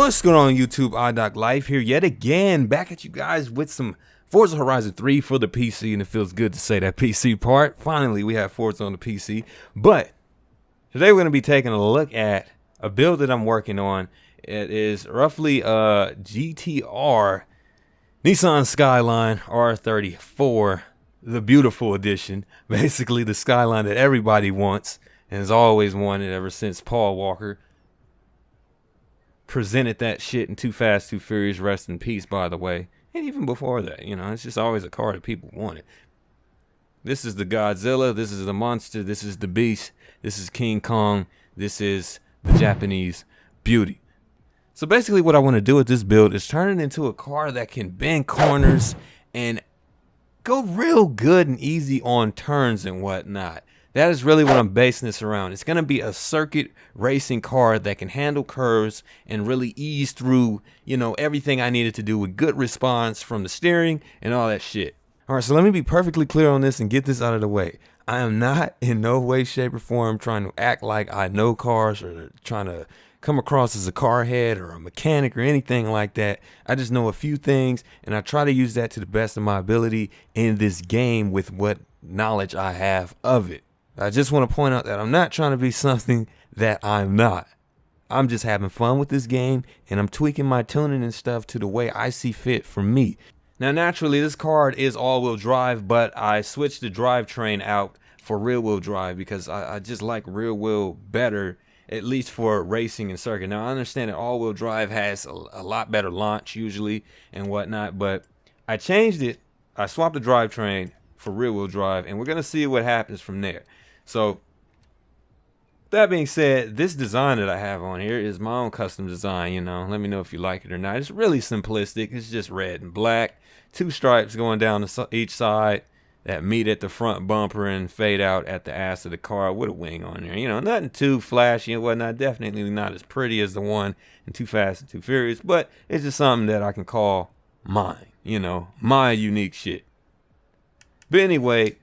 What's going on YouTube? iDoc Life here yet again, back at you guys with some Forza Horizon 3 for the PC, and it feels good to say that PC part. Finally, we have Forza on the PC. But today we're going to be taking a look at a build that I'm working on. It is roughly a GTR Nissan Skyline R34, the beautiful edition. Basically the Skyline that everybody wants and has always wanted ever since Paul Walker presented that shit in Too Fast, Too Furious, rest in peace, by the way. And even before that, you know, it's just always a car that people wanted. This is the Godzilla, this is the monster, this is the beast, this is King Kong, this is the Japanese beauty. So basically what I want to do with this build is turn it into a car that can bend corners and go real good and easy on turns and whatnot. That is really what I'm basing this around. It's going to be a circuit racing car that can handle curves and really ease through, you know, everything I needed to do with good response from the steering and all that shit. All right, so let me be perfectly clear on this and get this out of the way. I am not in no way, shape, or form trying to act like I know cars or trying to come across as a car head or a mechanic or anything like that. I just know a few things, and I try to use that to the best of my ability in this game with what knowledge I have of it. I just want to point out that I'm not trying to be something that I'm not. I'm just having fun with this game, and I'm tweaking my tuning and stuff to the way I see fit for me. Now, naturally, this card is all-wheel drive, but I switched the drivetrain out for rear-wheel drive because I just like rear-wheel better, at least for racing and circuit. Now, I understand that all-wheel drive has a lot better launch usually and whatnot, but I changed it. I swapped the drivetrain for rear-wheel drive, and we're going to see what happens from there. So, that being said, this design that I have on here is my own custom design, you know. Let me know if you like it or not. It's really simplistic. It's just red and black. 2 stripes going down each side that meet at the front bumper and fade out at the ass of the car with a wing on there. You know, nothing too flashy and whatnot. Definitely not as pretty as the one in Too Fast and Too Furious. But it's just something that I can call mine, you know, my unique shit. But anyway,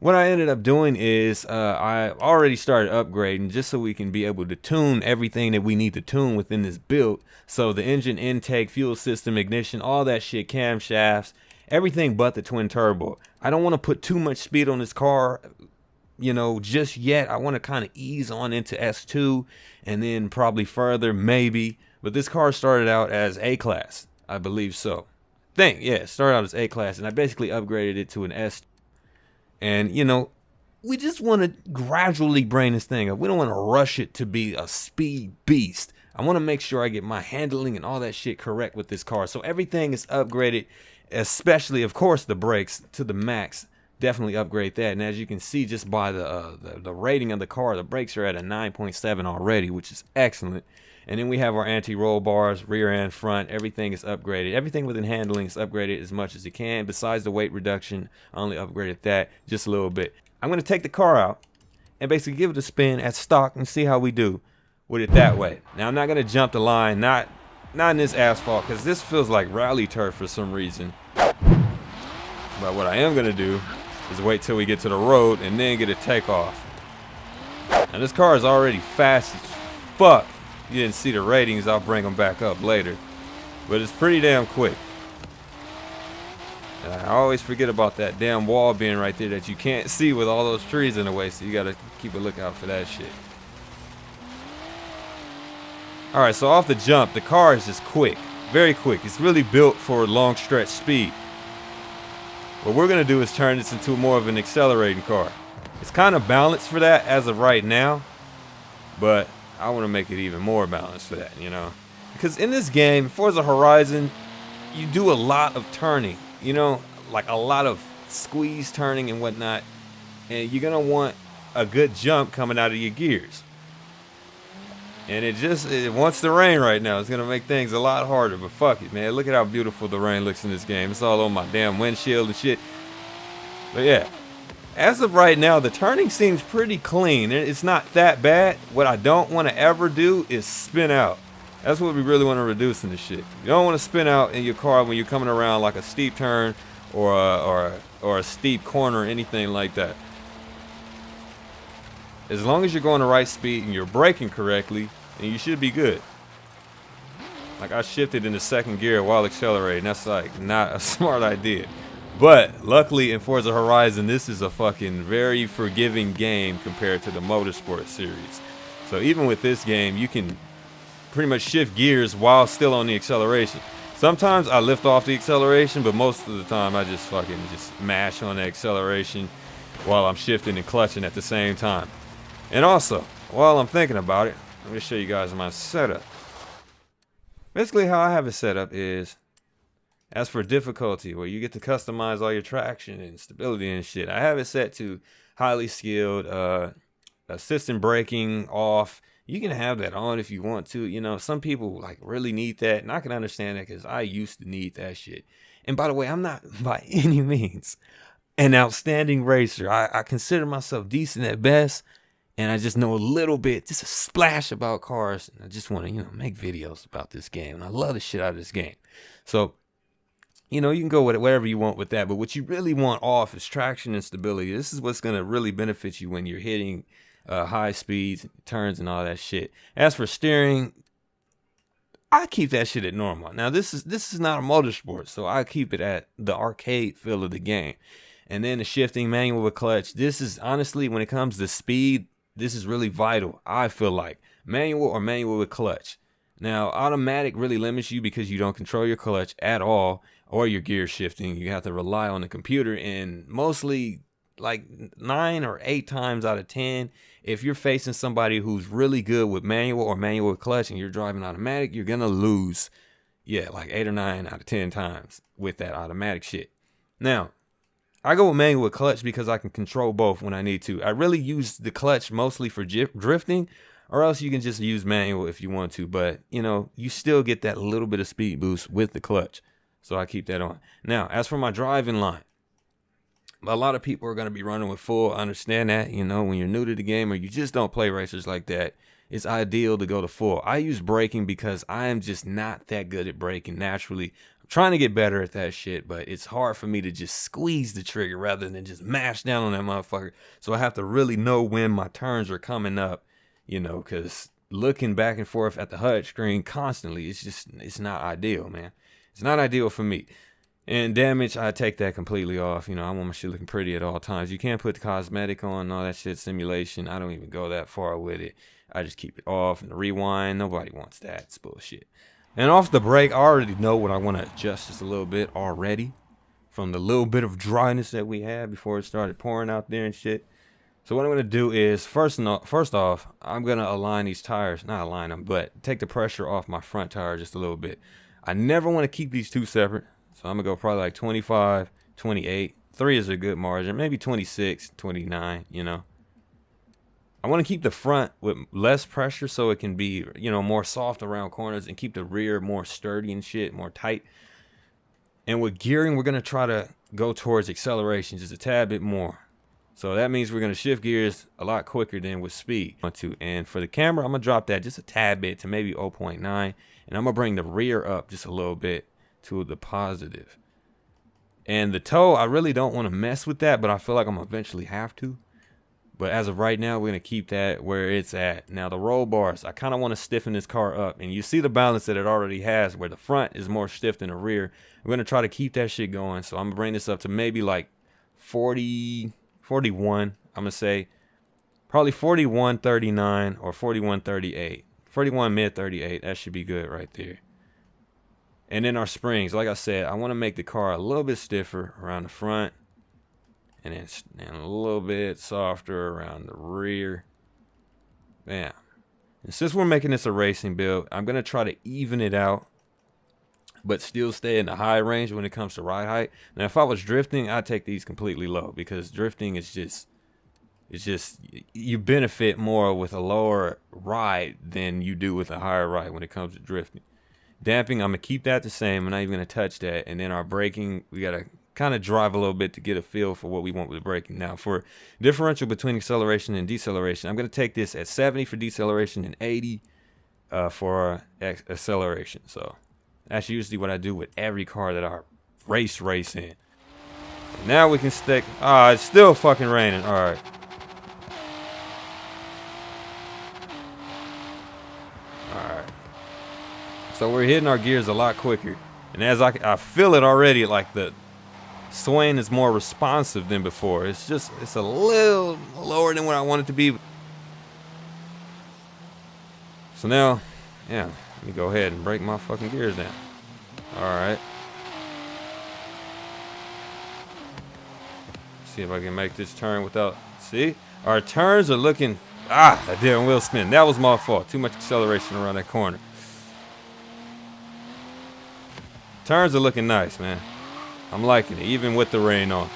what I ended up doing is I already started upgrading just so we can be able to tune everything that we need to tune within this build. So the engine intake, fuel system, ignition, all that shit, camshafts, everything but the twin turbo. I don't want to put too much speed on this car, you know, just yet. I want to kind of ease on into S2 and then probably further, maybe. But this car started out as A-class, I believe so. Yeah, it started out as A-class, and I basically upgraded it to an S2. And, you know, we just want to gradually bring this thing up. We don't want to rush it to be a speed beast. I want to make sure I get my handling and all that shit correct with this car. So everything is upgraded, especially, of course, the brakes to the max. Definitely upgrade that. And as you can see just by the rating of the car, the brakes are at a 9.7 already, which is excellent. And then we have our anti-roll bars, rear and front. Everything is upgraded. Everything within handling is upgraded as much as it can. Besides the weight reduction, I only upgraded that just a little bit. I'm going to take the car out and basically give it a spin at stock and see how we do with it that way. Now, I'm not going to jump the line, not in this asphalt, because this feels like rally turf for some reason. But what I am going to do is wait till we get to the road and then get a takeoff. Now, this car is already fast as fuck. You didn't see the ratings, I'll bring them back up later. But it's pretty damn quick. And I always forget about that damn wall being right there that you can't see with all those trees in the way, so you gotta keep a lookout for that shit. Alright, so off the jump, the car is just quick. Very quick. It's really built for long stretch speed. What we're gonna do is turn this into more of an accelerating car. It's kind of balanced for that as of right now, but I want to make it even more balanced for that, you know. Because in this game, Forza Horizon, you do a lot of turning, you know, like a lot of squeeze turning and whatnot. And you're going to want a good jump coming out of your gears. And it wants to rain right now. It's going to make things a lot harder, but fuck it, man. Look at how beautiful the rain looks in this game. It's all on my damn windshield and shit. But yeah. As of right now, the turning seems pretty clean. It's not that bad. What I don't want to ever do is spin out. That's what we really want to reduce in this shit. You don't want to spin out in your car when you're coming around like a steep turn or a steep corner or anything like that. As long as you're going the right speed and you're braking correctly, then you should be good. Like, I shifted into second gear while accelerating. That's like not a smart idea. But luckily in Forza Horizon, this is a fucking very forgiving game compared to the Motorsport series. So even with this game, you can pretty much shift gears while still on the acceleration. Sometimes I lift off the acceleration, but most of the time I just fucking mash on the acceleration while I'm shifting and clutching at the same time. And also, while I'm thinking about it, let me show you guys my setup. Basically how I have it set up is, as for difficulty, where you get to customize all your traction and stability and shit, I have it set to highly skilled, assistant braking off. You can have that on if you want to. You know, some people like really need that, and I can understand that because I used to need that shit. And by the way, I'm not by any means an outstanding racer. I consider myself decent at best, and I just know a little bit, just a splash about cars. And I just want to, you know, make videos about this game, and I love the shit out of this game. So, you know, you can go with whatever you want with that, but what you really want off is traction and stability. This is what's going to really benefit you when you're hitting high speeds, turns, and all that shit. As for steering, I keep that shit at normal. Now, this is not a motorsport, so I keep it at the arcade feel of the game. And then the shifting, manual with clutch. This is honestly, when it comes to speed, this is really vital. I feel like manual or manual with clutch. Now, automatic really limits you because you don't control your clutch at all, or your gear shifting. You have to rely on the computer, and mostly like 9 or 8 times out of 10, if you're facing somebody who's really good with manual or manual with clutch and you're driving automatic, you're gonna lose, yeah, like 8 or 9 out of 10 times with that automatic shit. Now, I go with manual with clutch because I can control both when I need to. I really use the clutch mostly for drifting, or else you can just use manual if you want to, but you know, you still get that little bit of speed boost with the clutch. So I keep that on. Now, as for my driving line, a lot of people are going to be running with full. I understand that, you know, when you're new to the game or you just don't play racers like that, it's ideal to go to full. I use braking because I am just not that good at braking naturally. I'm trying to get better at that shit, but it's hard for me to just squeeze the trigger rather than just mash down on that motherfucker. So I have to really know when my turns are coming up, you know, because looking back and forth at the HUD screen constantly, it's not ideal, man. It's not ideal for me. And damage, I take that completely off. You know, I want my shit looking pretty at all times. You can't put the cosmetic on and all that shit, simulation. I don't even go that far with it. I just keep it off. And the rewind, nobody wants that. It's bullshit. And off the brake, I already know what I want to adjust just a little bit already, from the little bit of dryness that we had before it started pouring out there and shit. So what I'm going to do is, first off, I'm going to align these tires. Not align them, but take the pressure off my front tire just a little bit. I never want to keep these two separate, so I'm going to go probably like 25, 28. 3 is a good margin, maybe 26, 29, you know. I want to keep the front with less pressure so it can be, you know, more soft around corners, and keep the rear more sturdy and shit, more tight. And with gearing, we're going to try to go towards acceleration just a tad bit more. So that means we're going to shift gears a lot quicker than with speed. And for the camera, I'm going to drop that just a tad bit to maybe 0.9. And I'm going to bring the rear up just a little bit to the positive. And the toe, I really don't want to mess with that, but I feel like I'm eventually have to. But as of right now, we're going to keep that where it's at. Now, the roll bars, I kind of want to stiffen this car up. And you see the balance that it already has, where the front is more stiff than the rear. We're going to try to keep that shit going. So I'm going to bring this up to maybe like 41, I'm going to say. Probably 41.39 or 41.38. 41 mid 38, that should be good right there. And then our springs, like I said, I want to make the car a little bit stiffer around the front, and then a little bit softer around the rear. Bam. And since we're making this a racing build, I'm going to try to even it out, but still stay in the high range when it comes to ride height. Now, if I was drifting, I'd take these completely low, because drifting is just, you benefit more with a lower ride than you do with a higher ride when it comes to drifting. Damping, I'm going to keep that the same. I'm not even going to touch that. And then our braking, we got to kind of drive a little bit to get a feel for what we want with braking. Now, for differential between acceleration and deceleration, I'm going to take this at 70 for deceleration and 80 for acceleration. So that's usually what I do with every car that I race in. Now we can stick. It's still fucking raining. All right. So So we're hitting our gears a lot quicker. And as I feel it already, like the swaying is more responsive than before. It's a little lower than what I want it to be. So now, yeah, let me go ahead and break my fucking gears down. All right. See if I can make this turn without, see? Our turns are looking, that damn wheel spin. That was my fault. Too much acceleration around that corner. Turns are looking nice, man. I'm liking it, even with the rain on.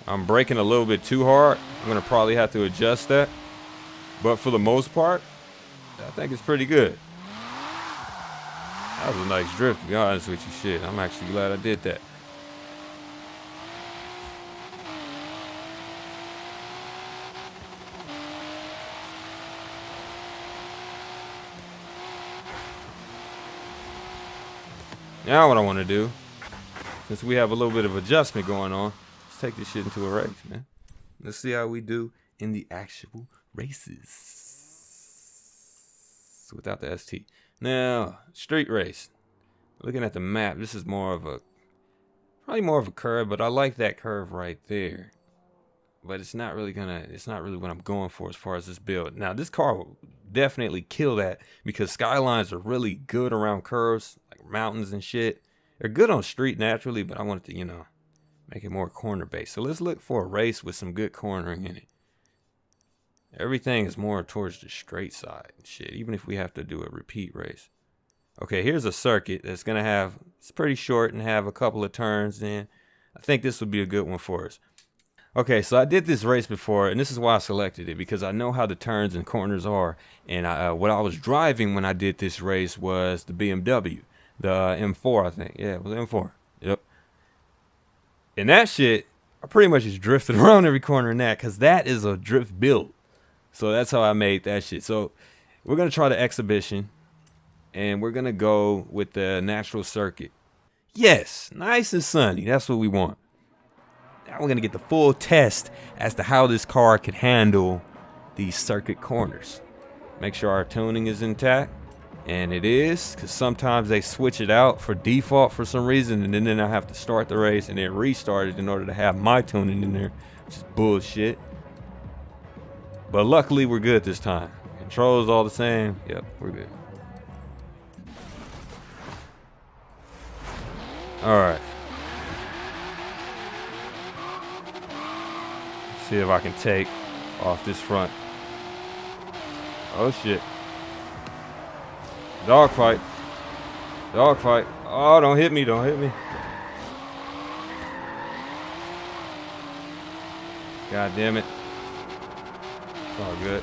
I'm braking a little bit too hard. I'm gonna probably have to adjust that. But for the most part, I think it's pretty good. That was a nice drift, to be honest with you. Shit, I'm actually glad I did that. Now what I want to do, since we have a little bit of adjustment going on, let's take this shit into a race, man. Let's see how we do in the actual races without the ST. Now, street race. Looking at the map, this is probably more of a curve, but I like that curve right there. But it's not really what I'm going for as far as this build. Now, this car will definitely kill that because Skylines are really good around curves, like mountains and shit. They're good on street naturally, but I wanted to, make it more corner based. So let's look for a race with some good cornering in it. Everything is more towards the straight side and shit, even if we have to do a repeat race. Okay, here's a circuit that's gonna it's pretty short and have a couple of turns in. I think this would be a good one for us. Okay, so I did this race before, and this is why I selected it, because I know how the turns and corners are. And what I was driving when I did this race was the BMW, the M4, I think. Yeah, it was M4. Yep. And that shit, I pretty much just drifted around every corner in that, because that is a drift build. So that's how I made that shit. So we're going to try the exhibition, and we're going to go with the natural circuit. Yes, nice and sunny. That's what we want. Now we're going to get the full test as to how this car can handle these circuit corners. Make sure our tuning is intact. And it is, because sometimes they switch it out for default for some reason, and then I have to start the race and then restart it in order to have my tuning in there, which is bullshit. But luckily we're good this time. Controls all the same. Yep, we're good. All right. See if I can take off this front. Oh shit. Dogfight. Dogfight. Oh, don't hit me. Don't hit me. God damn it. It's all good.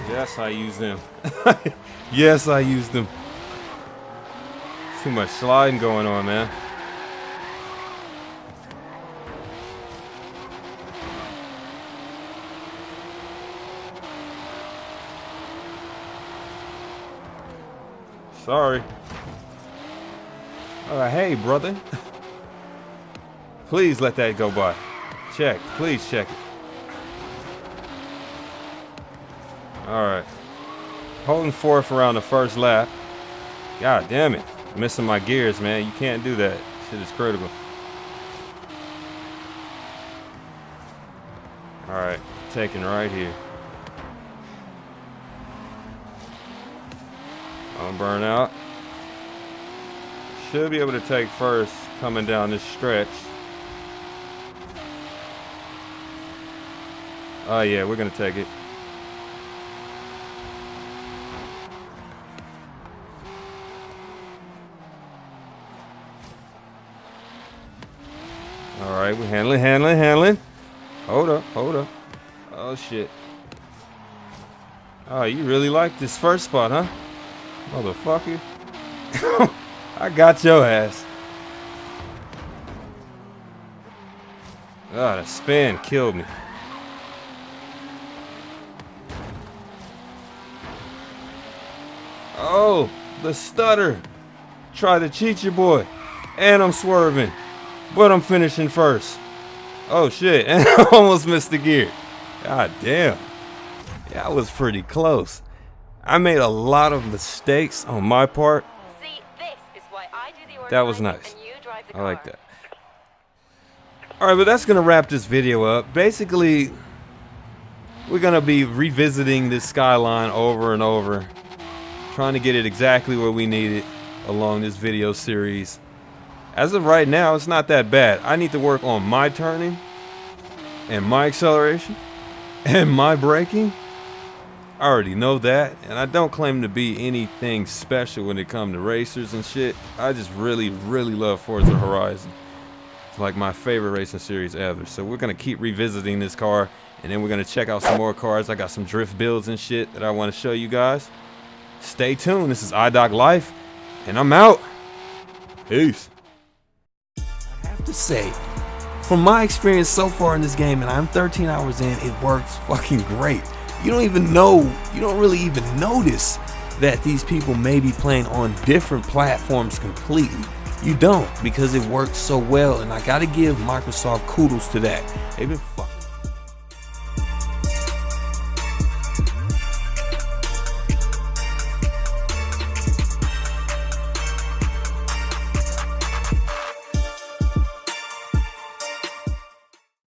Yes, I use them. Yes, I use them. Too much sliding going on, man. Sorry. Hey, brother. Please let that go by. Check. Please check it. All right. Holding fourth around the first lap. God damn it. Missing my gears, man. You can't do that. Shit is critical. All right. Taking right here. On burnout. Should be able to take first coming down this stretch. Oh yeah, we're gonna take it. All right, we're handling. Hold up. Oh shit. Oh, you really like this first spot, huh? Motherfucker. I got your ass. Ah, the spin killed me. Oh, the stutter. Try to cheat your boy. And I'm swerving. But I'm finishing first. Oh shit, and I almost missed the gear. God damn. Yeah, I was pretty close. I made a lot of mistakes on my part. See, this is why I do the That was nice. and you drive the I like car. that. Alright, but that's gonna wrap this video up. Basically, we're gonna be revisiting this Skyline over and over, trying to get it exactly where we need it along this video series. As of right now, it's not that bad. I need to work on my turning and my acceleration and my braking. I already know that, and I don't claim to be anything special when it comes to racers and shit. I just really love Forza Horizon. It's like my favorite racing series ever. So we're gonna keep revisiting this car, and then we're gonna check out some more cars. I got some drift builds and shit that I want to show you guys. Stay tuned. This is iDoc Life, and I'm out. Peace. I have to say, from my experience so far in this game, and I'm 13 hours in, it works fucking great. You don't even know, you don't really even notice that these people may be playing on different platforms completely. You don't, because it works so well, and I gotta give Microsoft kudos to that. They've been fucking